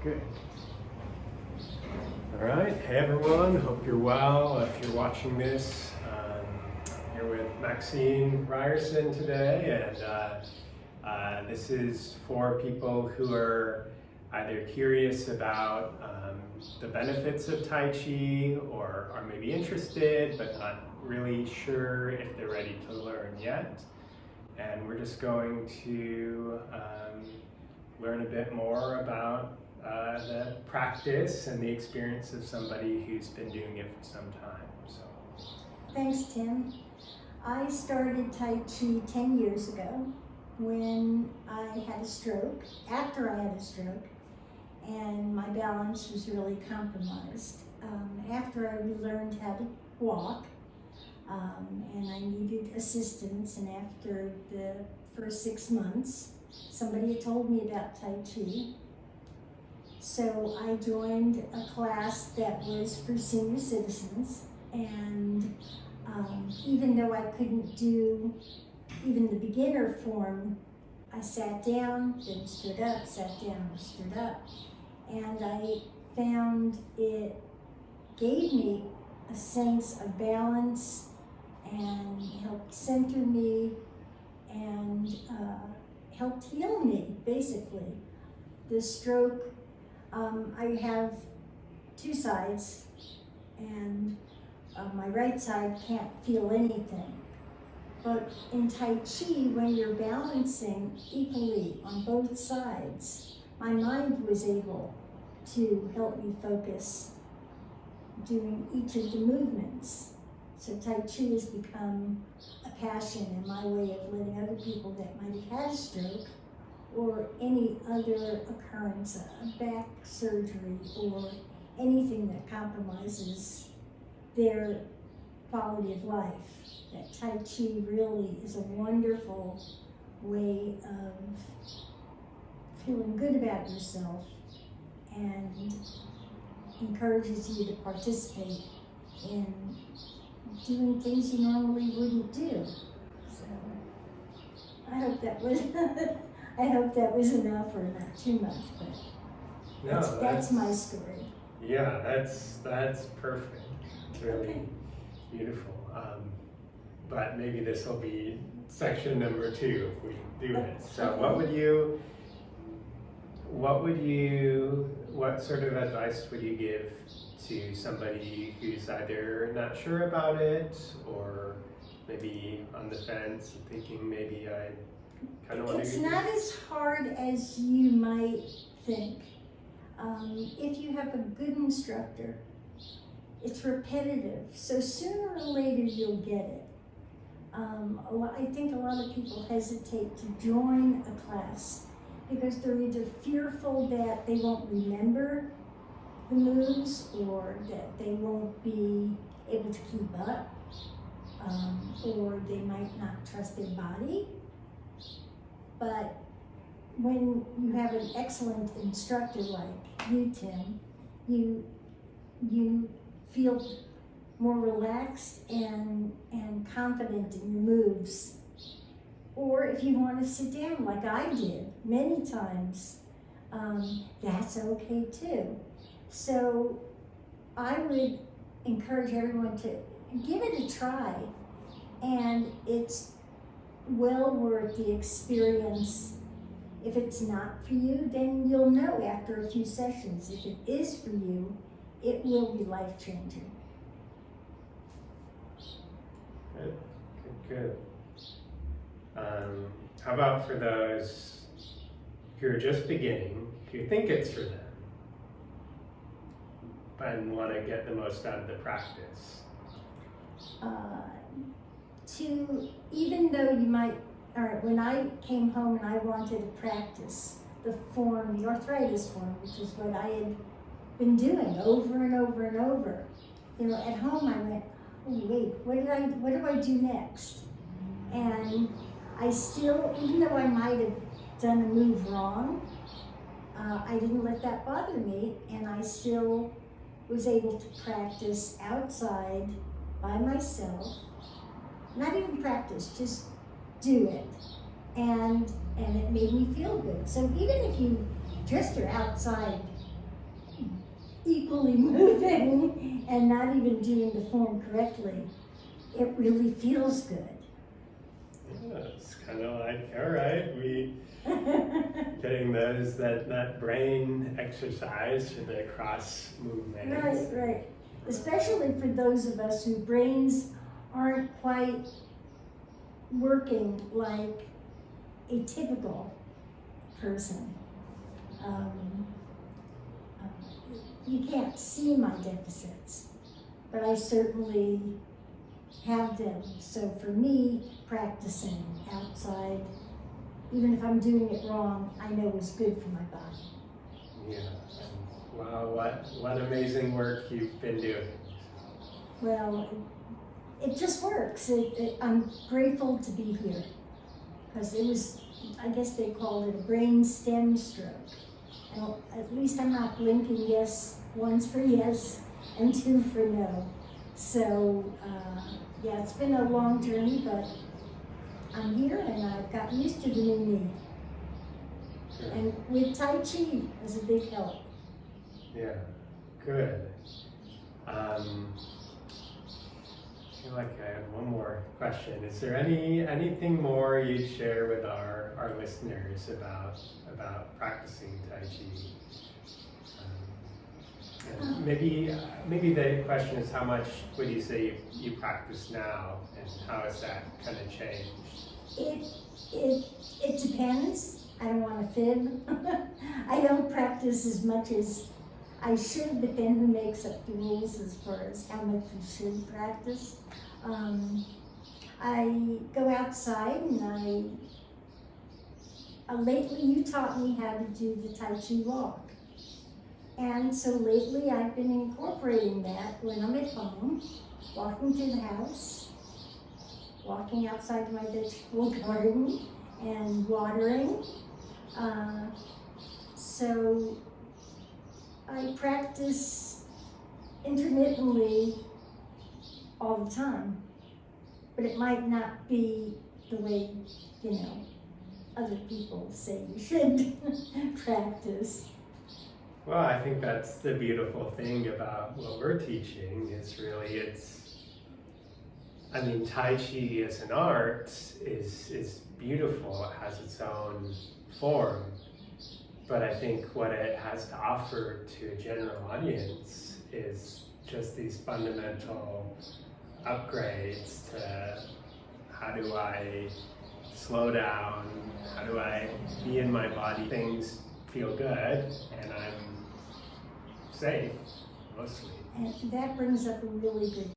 Good. All right. Hey everyone. Hope you're well. If you're watching this, here with Maxine Ryerson today, and this is for people who are either curious about the benefits of Tai Chi, or are maybe interested but not really sure if they're ready to learn yet. And we're just going to learn a bit more about the practice and the experience of somebody who's been doing it for some time. So, thanks, Tim. I started Tai Chi 10 years ago when I had a stroke, after I had a stroke, and my balance was really compromised. After I learned how to walk, and I needed assistance, and after the first 6 months, somebody had told me about Tai Chi. So I joined a class that was for senior citizens, and even though I couldn't do even the beginner form, I sat down, then stood up, sat down, stood up. And I found it gave me a sense of balance and helped center me and helped heal me, basically. The stroke, I have two sides, and my right side can't feel anything. But in Tai Chi, when you're balancing equally on both sides, my mind was able to help me focus doing each of the movements. So Tai Chi has become a passion and my way of letting other people that might have had a stroke or any other occurrence, a back surgery or anything that compromises their quality of life, that Tai Chi really is a wonderful way of feeling good about yourself and encourages you to participate in doing things you normally wouldn't do. So I hope that was I hope that was enough or not too much, but no, that's my story. Yeah, that's perfect. It's really beautiful. But maybe this will be section number 2 if we do it. So what sort of advice would you give to somebody who's either not sure about it or maybe on the fence and thinking maybe I kind of want to It's do not this? as hard as you might think. If you have a good instructor, it's repetitive, so sooner or later you'll get it. I think a lot of people hesitate to join a class because they're either fearful that they won't remember the moves or that they won't be able to keep up, or they might not trust their body. But when you have an excellent instructor like you, Tim, you feel more relaxed and confident in your moves. Or if you want to sit down like I did many times, that's okay too. So I would encourage everyone to give it a try, and it's well worth the experience. If it's not for you, then you'll know after a few sessions. If it is for you, it will be life-changing. Good. How about for those who are just beginning, who think it's for them, and want to get the most out of the practice? Even though you might, all right, when I came home and I wanted to practice the form, the arthritis form, which is what I had been doing over and over and over, you know, at home I went, oh wait, what do I do next? And I still, even though I might have done a move wrong, I didn't let that bother me, and I still was able to practice outside by myself. Not even practice, just do it. And it made me feel good. So even if you just are outside equally moving and not even doing the form correctly, it really feels good. Yeah, it's kind of like, all right, we getting that brain exercise for the cross movements. Right. Especially for those of us whose brains aren't quite working like a typical person. You can't see my deficits, but I certainly have them. So for me, practicing outside, even if I'm doing it wrong, I know it's good for my body. Yeah. Wow, what amazing work you've been doing. Well, it just works. I'm grateful to be here because it was, I guess they called it a brain stem stroke. And at least I'm not blinking yes, once for yes and two for no. So yeah, it's been a long journey, but I'm here and I've gotten used to the new me. Good. And with Tai Chi is a big help. Yeah, good. I feel like I have one more question. Is there anything more you'd share with our listeners about practicing Tai Chi? And maybe the question is, how much would you say you practice now, and how has that kind of changed? It depends. I don't want to fib. I don't practice as much as I should, but then who makes up the rules as far as how much you should practice? I go outside and lately you taught me how to do the Tai Chi walk. And so lately I've been incorporating that when I'm at home, walking through the house, walking outside my vegetable garden and watering. So I practice intermittently all the time, but it might not be the way, other people say you should practice. Well, I think that's the beautiful thing about what we're teaching is really Tai Chi as an art is beautiful. It has its own form. But I think what it has to offer to a general audience is just these fundamental upgrades to how do I slow down, how do I be in my body, things feel good, and I'm safe, mostly. And that brings up a really good